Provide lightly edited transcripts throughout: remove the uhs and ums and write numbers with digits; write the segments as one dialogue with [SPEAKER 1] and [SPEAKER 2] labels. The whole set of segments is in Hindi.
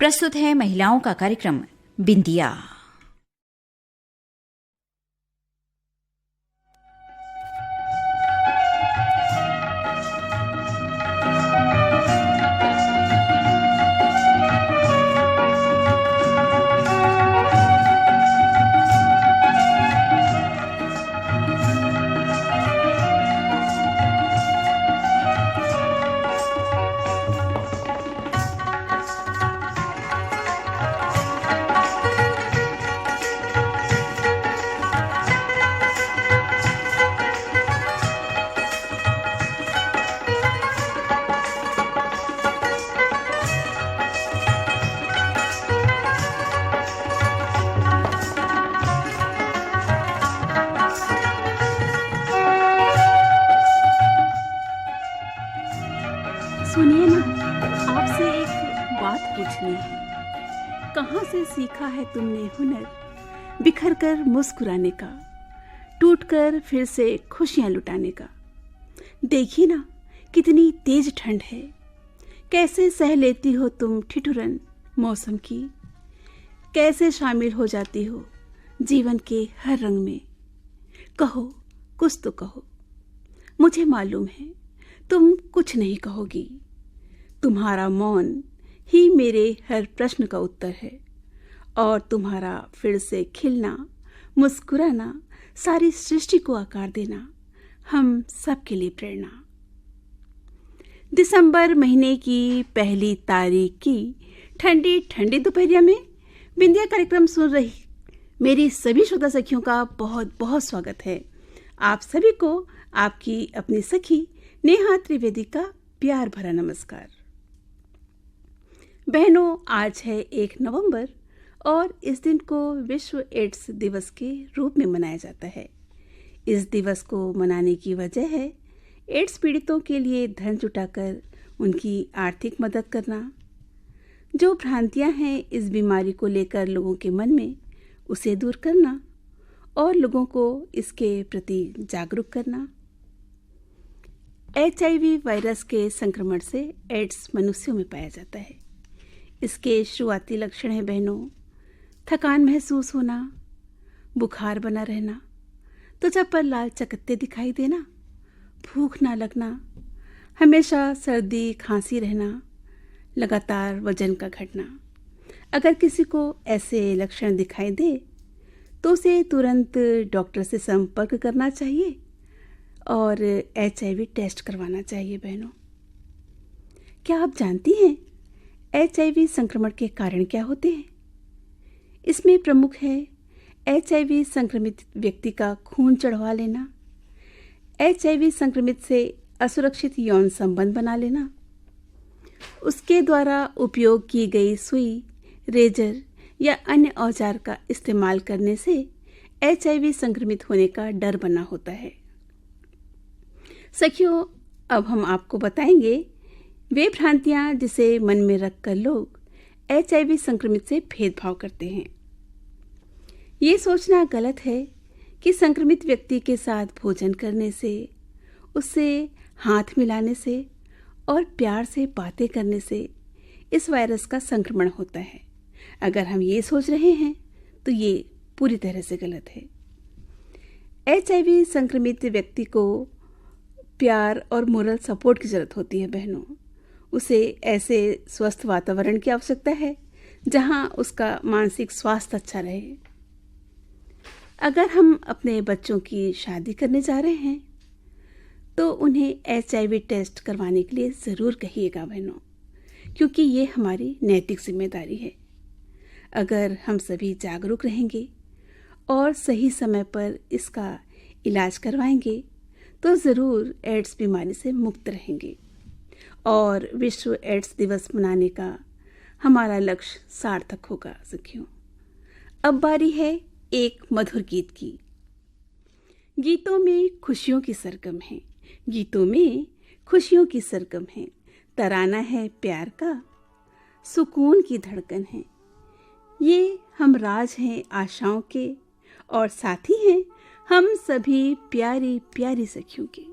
[SPEAKER 1] प्रस्तुत है महिलाओं का कार्यक्रम बिंदिया।
[SPEAKER 2] सुनिए ना, आपसे एक बात पूछनी है। कहाँ से सीखा है तुमने हुनर, बिखर कर मुस्कुराने का, टूट कर फिर से खुशियाँ लुटाने का। देखिए ना, कितनी तेज ठंड है, कैसे सह लेती हो तुम ठिठुरन मौसम की, कैसे शामिल हो जाती हो जीवन के हर रंग में। कहो, कुछ तो कहो। मुझे मालूम है तुम कुछ नहीं कहोगी। तुम्हारा मौन ही मेरे हर प्रश्न का उत्तर है, और तुम्हारा फिर से खिलना, मुस्कुराना, सारी सृष्टि को आकार देना हम सबके लिए प्रेरणा। दिसंबर महीने की पहली तारीख की ठंडी ठंडी दोपहरिया में बिंदिया कार्यक्रम सुन रही मेरी सभी श्रोता सखियों का बहुत बहुत स्वागत है। आप सभी को आपकी अपनी सखी नेहा त्रिवेदी का प्यार भरा नमस्कार। बहनों, आज है 1 नवंबर और इस दिन को विश्व एड्स दिवस के रूप में मनाया जाता है। इस दिवस को मनाने की वजह है एड्स पीड़ितों के लिए धन जुटाकर उनकी आर्थिक मदद करना, जो भ्रांतियां हैं इस बीमारी को लेकर लोगों के मन में उसे दूर करना और लोगों को इसके प्रति जागरूक करना। HIV वायरस के संक्रमण से एड्स मनुष्यों में पाया जाता है। इसके शुरुआती लक्षण हैं बहनों, थकान महसूस होना, बुखार बना रहना, त्वचा पर लाल चकत्ते दिखाई देना, भूख ना लगना, हमेशा सर्दी खांसी रहना, लगातार वजन का घटना। अगर किसी को ऐसे लक्षण दिखाई दे तो उसे तुरंत डॉक्टर से संपर्क करना चाहिए और HIV टेस्ट करवाना चाहिए। बहनों, क्या आप जानती हैं HIV संक्रमण के कारण क्या होते हैं? इसमें प्रमुख है HIV संक्रमित व्यक्ति का खून चढ़वा लेना, HIV संक्रमित से असुरक्षित यौन संबंध बना लेना, उसके द्वारा उपयोग की गई सुई, रेजर या अन्य औजार का इस्तेमाल करने से HIV संक्रमित होने का डर बना होता है। सखियों, अब हम आपको बताएंगे वे भ्रांतियां जिसे मन में रखकर लोग HIV संक्रमित से भेदभाव करते हैं। ये सोचना गलत है कि संक्रमित व्यक्ति के साथ भोजन करने से, उससे हाथ मिलाने से और प्यार से बातें करने से इस वायरस का संक्रमण होता है। अगर हम ये सोच रहे हैं तो ये पूरी तरह से गलत है। HIV संक्रमित व्यक्ति को प्यार और मोरल सपोर्ट की जरूरत होती है। बहनों, उसे ऐसे स्वस्थ वातावरण की आवश्यकता है जहां उसका मानसिक स्वास्थ्य अच्छा रहे। अगर हम अपने बच्चों की शादी करने जा रहे हैं तो उन्हें HIV टेस्ट करवाने के लिए ज़रूर कहिएगा बहनों, क्योंकि ये हमारी नैतिक जिम्मेदारी है। अगर हम सभी जागरूक रहेंगे और सही समय पर इसका इलाज करवाएंगे तो ज़रूर एड्स बीमारी से मुक्त रहेंगे और विश्व एड्स दिवस मनाने का हमारा लक्ष्य सार्थक होगा। सखियों, अब बारी है एक मधुर गीत की। गीतों में खुशियों की सरगम है, गीतों में खुशियों की सरगम है, तराना है प्यार का, सुकून की धड़कन है। ये हम राज हैं आशाओं के और साथी हैं हम सभी प्यारी प्यारी सखियों के।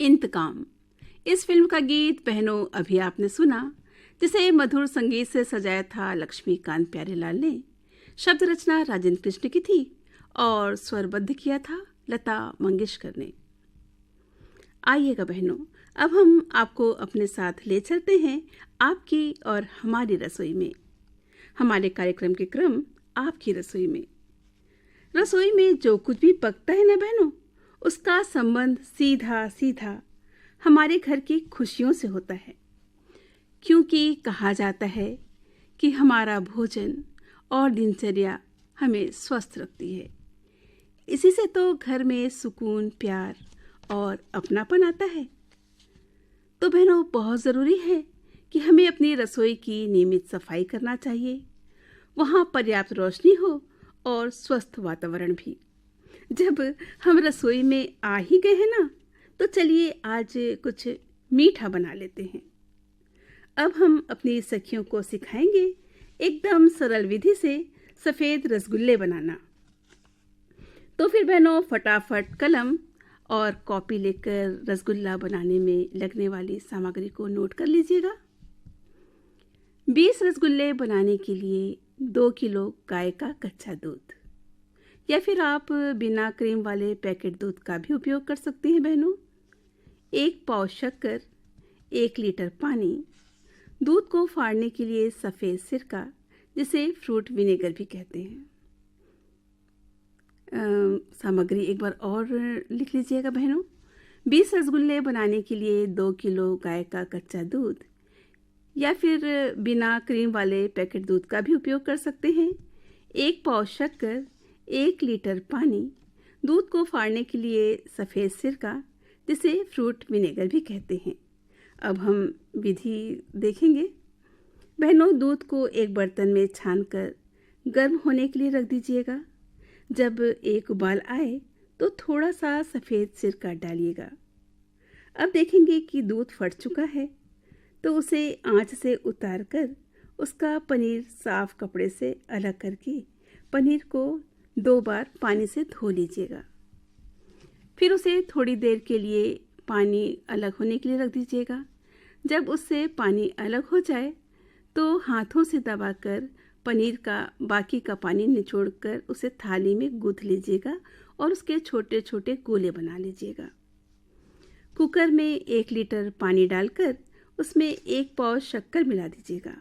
[SPEAKER 2] इंतकाम, इस फिल्म का गीत बहनों अभी आपने सुना, जिसे मधुर संगीत से सजाया था लक्ष्मीकांत प्यारेलाल ने। शब्द रचना राजेंद्र कृष्ण की थी और स्वरबद्ध किया था लता मंगेशकर ने। आइएगा बहनों, अब हम आपको अपने साथ ले चलते हैं आपकी और हमारी रसोई में। हमारे कार्यक्रम के क्रम आपकी रसोई में। रसोई में जो कुछ भी पकता है ना बहनों, उसका संबंध सीधा सीधा हमारे घर की खुशियों से होता है, क्योंकि कहा जाता है कि हमारा भोजन और दिनचर्या हमें स्वस्थ रखती है। इसी से तो घर में सुकून, प्यार और अपनापन आता है। तो बहनों, बहुत ज़रूरी है कि हमें अपनी रसोई की नियमित सफाई करना चाहिए, वहाँ पर्याप्त रोशनी हो और स्वस्थ वातावरण भी। जब हम रसोई में आ ही गए हैं ना, तो चलिए आज कुछ मीठा बना लेते हैं। अब हम अपनी सखियों को सिखाएंगे एकदम सरल विधि से सफ़ेद रसगुल्ले बनाना। तो फिर बहनों, फटाफट कलम और कॉपी लेकर रसगुल्ला बनाने में लगने वाली सामग्री को नोट कर लीजिएगा। 20 रसगुल्ले बनाने के लिए 2 किलो गाय का कच्चा दूध, या फिर आप बिना क्रीम वाले पैकेट दूध का भी उपयोग कर सकती हैं बहनों। 1 पाव शक्कर, 1 लीटर पानी, दूध को फाड़ने के लिए सफ़ेद सिरका, जिसे फ्रूट विनेगर भी कहते हैं। सामग्री एक बार और लिख लीजिएगा बहनों। 20 रसगुल्ले बनाने के लिए 2 किलो गाय का कच्चा दूध, या फिर बिना क्रीम वाले पैकेट दूध का भी उपयोग कर सकते हैं। 1 पाव शक्कर, 1 लीटर पानी, दूध को फाड़ने के लिए सफ़ेद सिरका, जिसे फ्रूट विनेगर भी कहते हैं। अब हम विधि देखेंगे। बहनों, दूध को एक बर्तन में छानकर गर्म होने के लिए रख दीजिएगा। जब एक उबाल आए तो थोड़ा सा सफ़ेद सिरका डालिएगा। अब देखेंगे कि दूध फट चुका है, तो उसे आंच से उतारकर उसका पनीर साफ कपड़े से अलग करके पनीर को 2 बार पानी से धो लीजिएगा। फिर उसे थोड़ी देर के लिए पानी अलग होने के लिए रख दीजिएगा। जब उससे पानी अलग हो जाए तो हाथों से दबाकर पनीर का बाकी का पानी निचोड़कर उसे थाली में गूंथ लीजिएगा और उसके छोटे छोटे गोले बना लीजिएगा। कुकर में 1 लीटर पानी डालकर उसमें 1 पाव शक्कर मिला दीजिएगा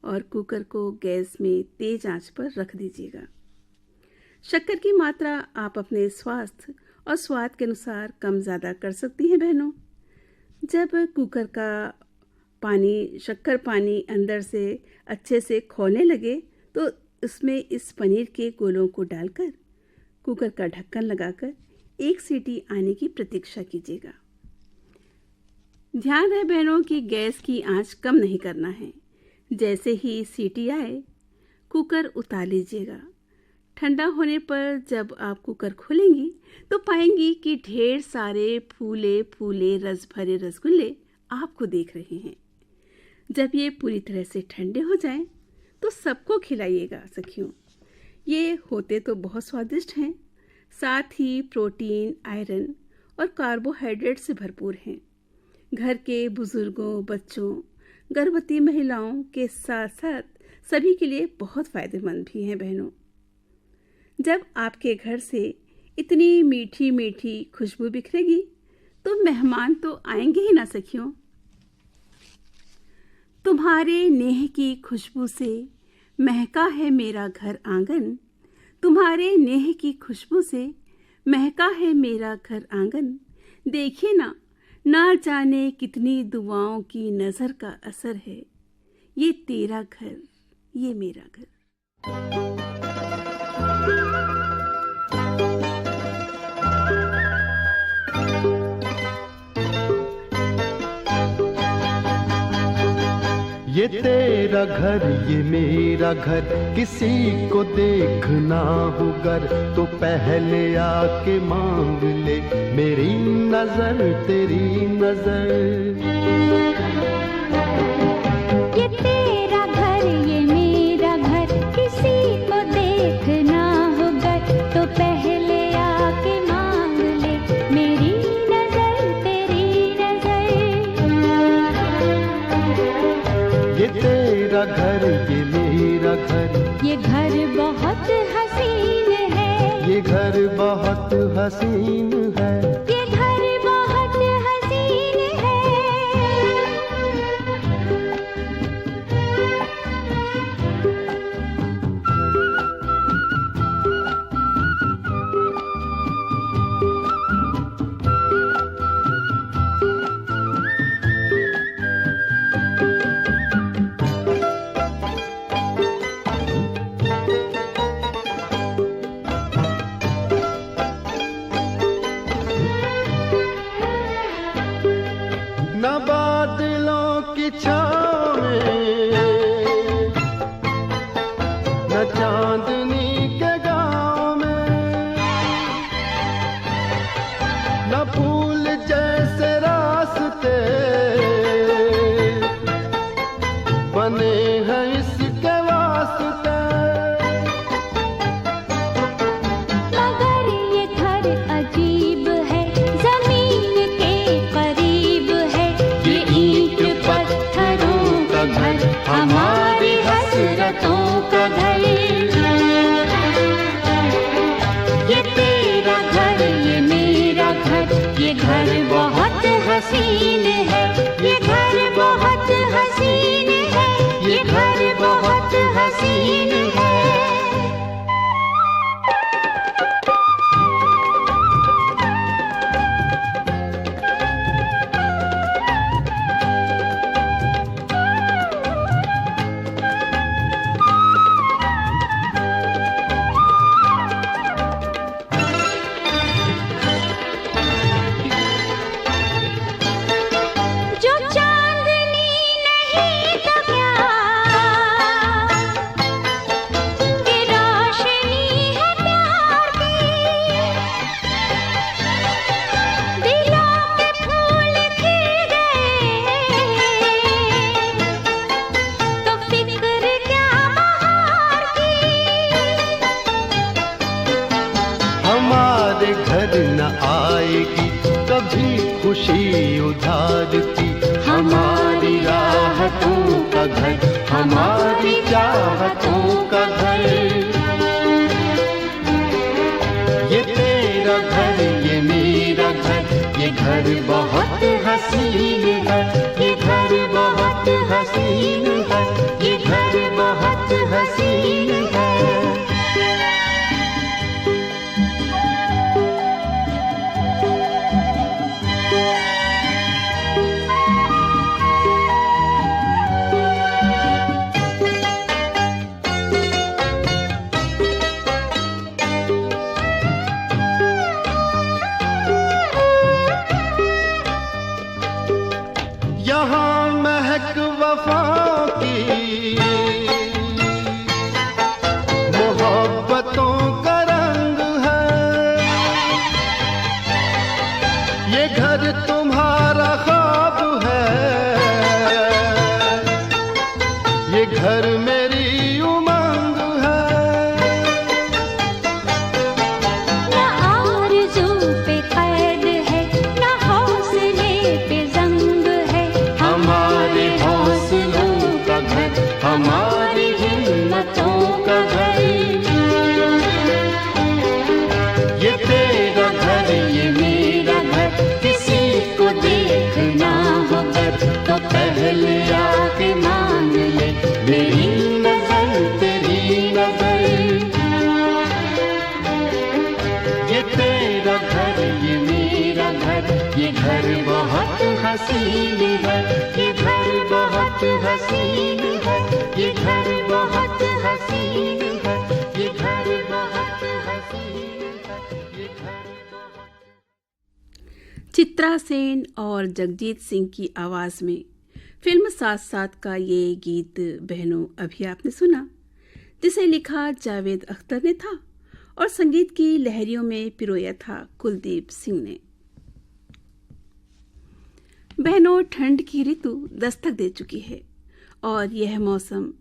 [SPEAKER 2] और कुकर को गैस में तेज आंच पर रख दीजिएगा। शक्कर की मात्रा आप अपने स्वास्थ्य और स्वाद के अनुसार कम ज़्यादा कर सकती हैं बहनों। जब कुकर का शक्कर पानी अंदर से अच्छे से खौलने लगे तो उसमें इस पनीर के गोलों को डालकर कुकर का ढक्कन लगाकर 1 सीटी आने की प्रतीक्षा कीजिएगा। ध्यान रहे बहनों कि गैस की आंच कम नहीं करना है। जैसे ही सीटी आए कुकर उतार लीजिएगा। ठंडा होने पर जब आप कुकर खोलेंगी तो पाएंगी कि ढेर सारे फूले फूले रस भरे रसगुल्ले आपको देख रहे हैं। जब ये पूरी तरह से ठंडे हो जाएं तो सबको खिलाइएगा सखियों। ये होते तो बहुत स्वादिष्ट हैं, साथ ही प्रोटीन, आयरन और कार्बोहाइड्रेट से भरपूर हैं। घर के बुजुर्गों, बच्चों, गर्भवती महिलाओं के साथ साथ सभी के लिए बहुत फायदेमंद भी हैं बहनों। जब आपके घर से इतनी मीठी मीठी खुशबू बिखरेगी तो मेहमान तो आएंगे ही ना सखियों। तुम्हारे नेह की खुशबू से महका है मेरा घर आंगन, तुम्हारे नेह की खुशबू से महका है मेरा घर आंगन। देखिए ना जाने कितनी दुआओं की नज़र का असर है, ये तेरा घर, ये मेरा घर।
[SPEAKER 3] ये तेरा घर, ये मेरा घर, किसी को देखना हो गर तो पहले आके मांग ले मेरी नजर, तेरी नजर।
[SPEAKER 4] ये तेरा घर, ये मेरा घर, किसी को देखना हो गर तो पहले आके मांग ले मेरी नजर, तेरी
[SPEAKER 3] बहुत हसीन है,
[SPEAKER 4] ये घर बहुत हसीन है।
[SPEAKER 3] न बादलों की छाँव में, न चांदनी के गाँव में, न फूल जैसे रास्ते बने हैं इसके वास्ते।
[SPEAKER 4] मगर ये घर अजीब है, जमीन के करीब है। ये ईंट पत्थरों का घर, हमारी हसरतों का घर। ये तेरा घर, ये मेरा घर, ये घर बहुत हसीन है। ये घर बहुत हसीन है, ये घर बहुत हसीन है। जो चांदनी नहीं तो क्या, ये रोशनी है प्यार की। दिलों के फूल खिल गए तो फिक्र क्या बहार की।
[SPEAKER 3] हमारे घर न आएगी कभी खुशी उधार की, हमारी राहतों का घर, हमारी चाहतों का घर। ये तेरा घर, ये मेरा घर, ये घर बहुत हसीन है। ये घर बहुत हसीन है, ये घर बहुत हसीन है। यहाँ महक वफा की, मोहब्बतों का रंग है। ये घर तुम्हारा ख्वाब है, ये घर मेरी उमंग है।
[SPEAKER 4] न आरज़ू पे कैद है, न हौसले पे ज़ंग है।
[SPEAKER 3] हमारे हौसलों का घर, हमारी हिम्मतों का घर। ये तेरा घर, ये मेरा घर, किसी को देखना हो घर तो पहले आके मांग ले मेरी नजर, तेरी नजर। ये तेरा घर, ये मेरा घर, ये घर बहुत हसीन है। ये घर बहुत हसीन है, ये घर बहुत हसीन है, ये घर बहुत हसीन है, ये घर बहुत।
[SPEAKER 2] चित्रा सेन और जगजीत सिंह की आवाज़ में फिल्म साथ साथ का ये गीत बहनों अभी आपने सुना, जिसे लिखा जावेद अख्तर ने था और संगीत की लहरियों में पिरोया था कुलदीप सिंह ने। बहनों, ठंड की ऋतु दस्तक दे चुकी है और यह मौसम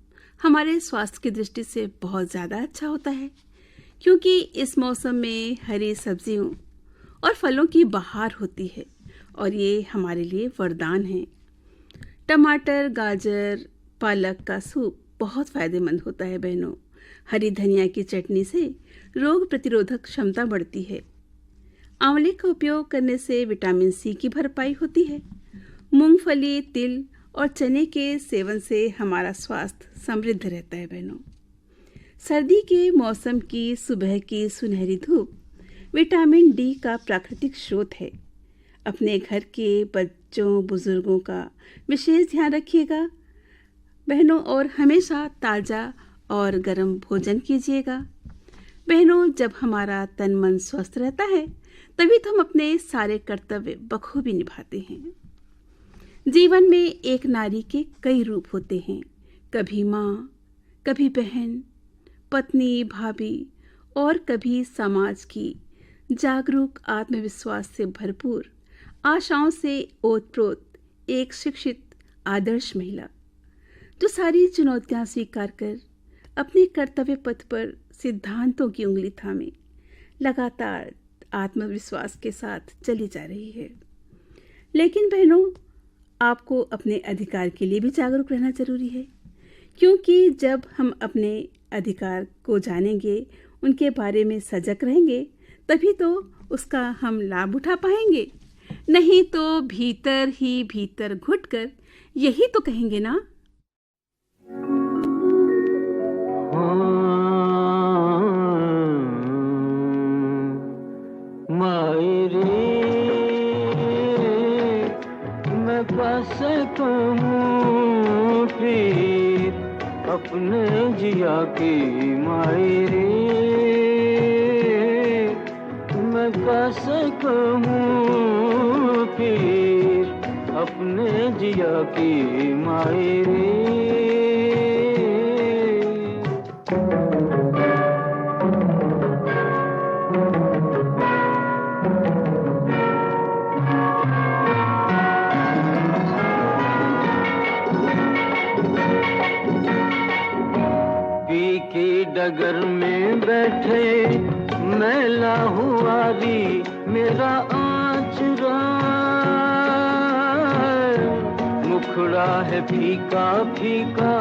[SPEAKER 2] हमारे स्वास्थ्य की दृष्टि से बहुत ज़्यादा अच्छा होता है, क्योंकि इस मौसम में हरी सब्जियों और फलों की बहार होती है और ये हमारे लिए वरदान है। टमाटर, गाजर, पालक का सूप बहुत फ़ायदेमंद होता है बहनों। हरी धनिया की चटनी से रोग प्रतिरोधक क्षमता बढ़ती है। आंवले का उपयोग करने से विटामिन सी की भरपाई होती है। मूंगफली, तिल और चने के सेवन से हमारा स्वास्थ्य समृद्ध रहता है। बहनों, सर्दी के मौसम की सुबह की सुनहरी धूप विटामिन डी का प्राकृतिक स्रोत है। अपने घर के बच्चों बुजुर्गों का विशेष ध्यान रखिएगा बहनों, और हमेशा ताज़ा और गर्म भोजन कीजिएगा। बहनों, जब हमारा तन मन स्वस्थ रहता है तभी तो हम अपने सारे कर्तव्य बखूबी निभाते हैं। जीवन में एक नारी के कई रूप होते हैं, कभी माँ, कभी बहन, पत्नी, भाभी और कभी समाज की जागरूक, आत्मविश्वास से भरपूर, आशाओं से ओतप्रोत एक शिक्षित आदर्श महिला, जो सारी चुनौतियां स्वीकार कर अपने कर्तव्य पथ पर सिद्धांतों की उंगली थामे लगातार आत्मविश्वास के साथ चली जा रही है। लेकिन बहनों, आपको अपने अधिकार के लिए भी जागरूक रहना जरूरी है, क्योंकि जब हम अपने अधिकार को जानेंगे, उनके बारे में सजग रहेंगे, तभी तो उसका हम लाभ उठा पाएंगे। नहीं तो भीतर ही भीतर घुटकर यही तो कहेंगे ना,
[SPEAKER 5] मायरे मैं कैसे कहूँ फिर अपने जिया की, मायरे मैं कैसे कहूँ फिर अपने जिया की, मायरे डगर में बैठे मैला हुआरी मेरा आचरा, मुखड़ा है फीका फीका,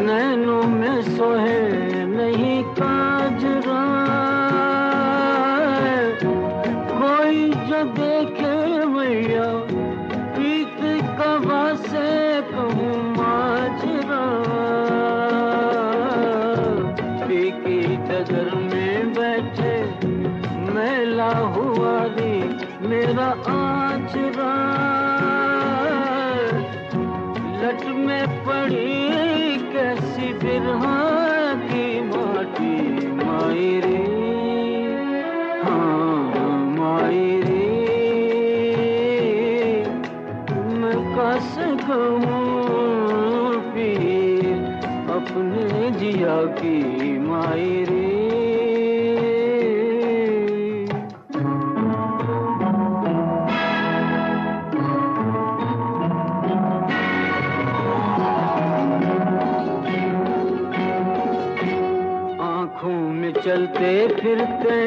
[SPEAKER 5] नैनों में सोहे नहीं काजरा, कोई जो देखे मैया प्रीत कबा से कहूँ माजरा, डगर में बैठे मैला हुआ रे मेरा आचरा, लट में पड़ी कैसी बिरहा की माटी, मायरे हाँ मायरे मैं कैसे कहूँ फिर अपने जिया की, मायरे आँखों में चलते फिरते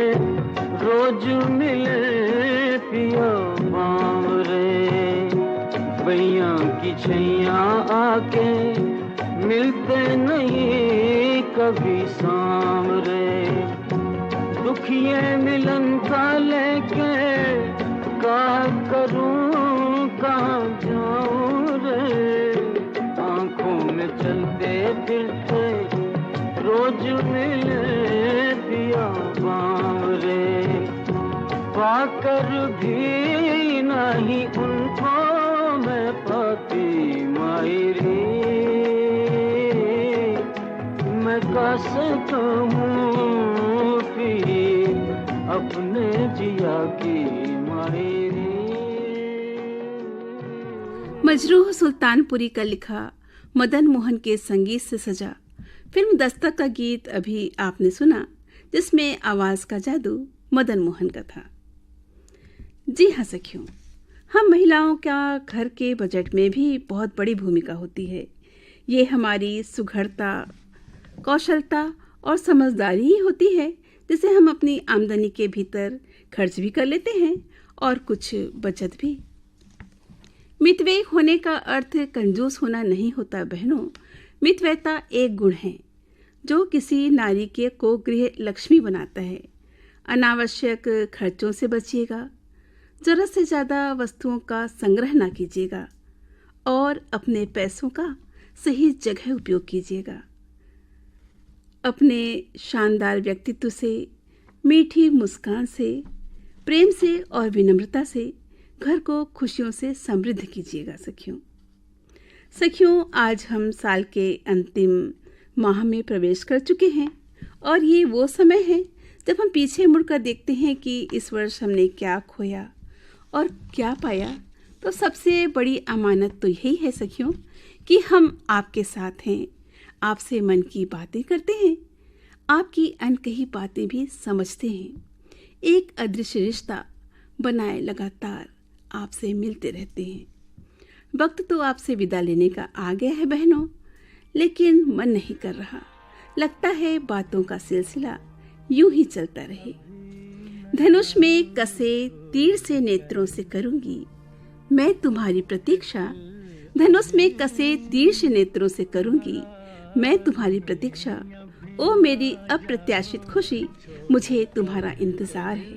[SPEAKER 5] रोज मिले पिया बावरे, बैया की छैया आके मिलते नहीं कभी सामरे, दुखिए मिलन का लेके का करूं कहाँ जाऊं रे, आँखों में चलते फिरते रोज मिले पिया बावरे, पाकर भी नहीं उनको मैं पाती, मायरे मैं कैसे कहूँ फिर अपने जिया की, मायरे।
[SPEAKER 2] मजरूह सुल्तानपुरी का लिखा, मदन मोहन के संगीत से सजा फिल्म दस्तक का गीत अभी आपने सुना, जिसमें आवाज का जादू मदन मोहन का था। जी हाँ सखियों, हम महिलाओं का घर के बजट में भी बहुत बड़ी भूमिका होती है। ये हमारी सुघड़ता, कौशलता और समझदारी ही होती है जिसे हम अपनी आमदनी के भीतर खर्च भी कर लेते हैं और कुछ बचत भी। मितव्ययी होने का अर्थ कंजूस होना नहीं होता बहनों, मितव्ययता एक गुण है जो किसी नारी के को गृह लक्ष्मी बनाता है। अनावश्यक खर्चों से बचिएगा, ज़रूरत से ज़्यादा वस्तुओं का संग्रह ना कीजिएगा और अपने पैसों का सही जगह उपयोग कीजिएगा। अपने शानदार व्यक्तित्व से, मीठी मुस्कान से, प्रेम से और विनम्रता से घर को खुशियों से समृद्ध कीजिएगा। सखियों, आज हम साल के अंतिम माह में प्रवेश कर चुके हैं और ये वो समय है जब हम पीछे मुड़कर देखते हैं कि इस वर्ष हमने क्या खोया और क्या पाया। तो सबसे बड़ी अमानत तो यही है सखियों कि हम आपके साथ हैं, आपसे मन की बातें करते हैं, आपकी अनकही बातें भी समझते हैं, एक अदृश्य रिश्ता बनाए लगातार आपसे मिलते रहते हैं। वक्त तो आपसे विदा लेने का आ गया है बहनों, लेकिन मन नहीं कर रहा। लगता है बातों का सिलसिला यूं ही चलता रहे। धनुष में कसे तीर से नेत्रों से करूंगी मैं तुम्हारी प्रतीक्षा। धनुष में कसे तीर से नेत्रों से करूंगी मैं तुम्हारी प्रतीक्षा। ओ मेरी अप्रत्याशित खुशी, मुझे तुम्हारा इंतजार है।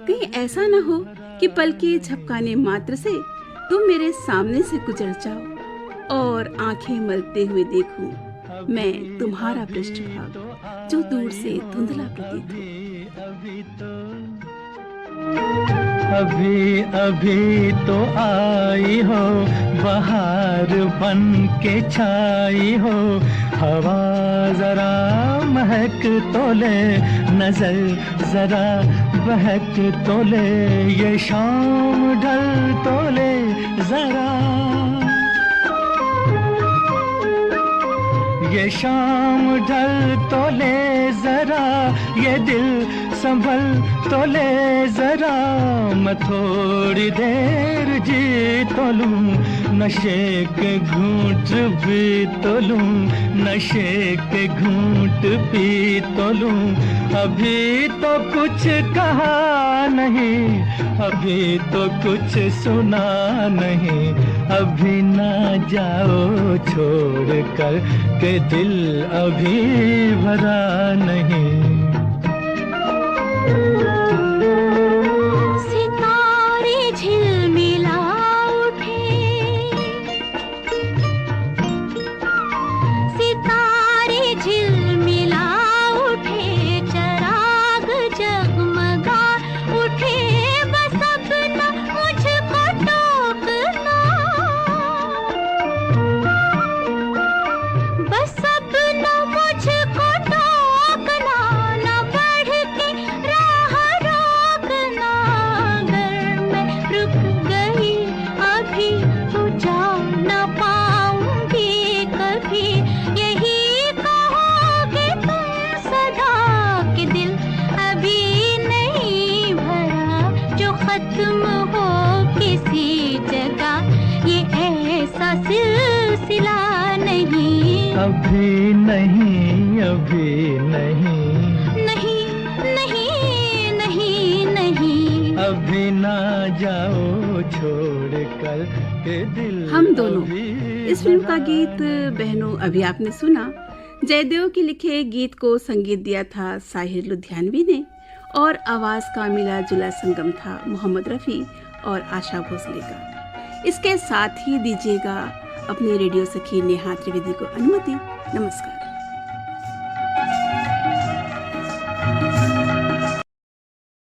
[SPEAKER 2] कहीं ऐसा न हो कि पल के झपकाने मात्र से तुम मेरे सामने से गुजर जाओ और आंखें मलते हुए देखूं मैं तुम्हारा पृष्ठभाग जो दूर से धुंधला प्रतीत हो।
[SPEAKER 6] अभी अभी तो आई हो बहार बन के छाई हो, हवा जरा महक तो ले, नजर जरा बहक तो ले, ये शाम ढल तो ले जरा, ये शाम ढल तो ले जरा, ये दिल संभल तो ले जरा। मैं थोड़ी देर जी तो लूं, नशे के घूंट भी तो लूं, नशे के घूंट भी तो लूं। अभी तो कुछ कहा नहीं, अभी तो कुछ सुना नहीं, अभी ना जाओ छोड़ कर के दिल अभी भरा नहीं। अभी नहीं, अभी नहीं,
[SPEAKER 4] नहीं नहीं नहीं नहीं,
[SPEAKER 6] अभी ना जाओ छोड़ कर के दिल।
[SPEAKER 2] हम दोनों, इस फिल्म का गीत बहनों अभी आपने सुना। जयदेव के लिखे गीत को संगीत दिया था साहिर लुधियानवी ने और आवाज का मिला जुला संगम था मोहम्मद रफी और आशा भोसले का। इसके साथ ही दीजिएगा अपनी रेडियो सखी नेहा त्रिवेदी को अनुमति। नमस्कार।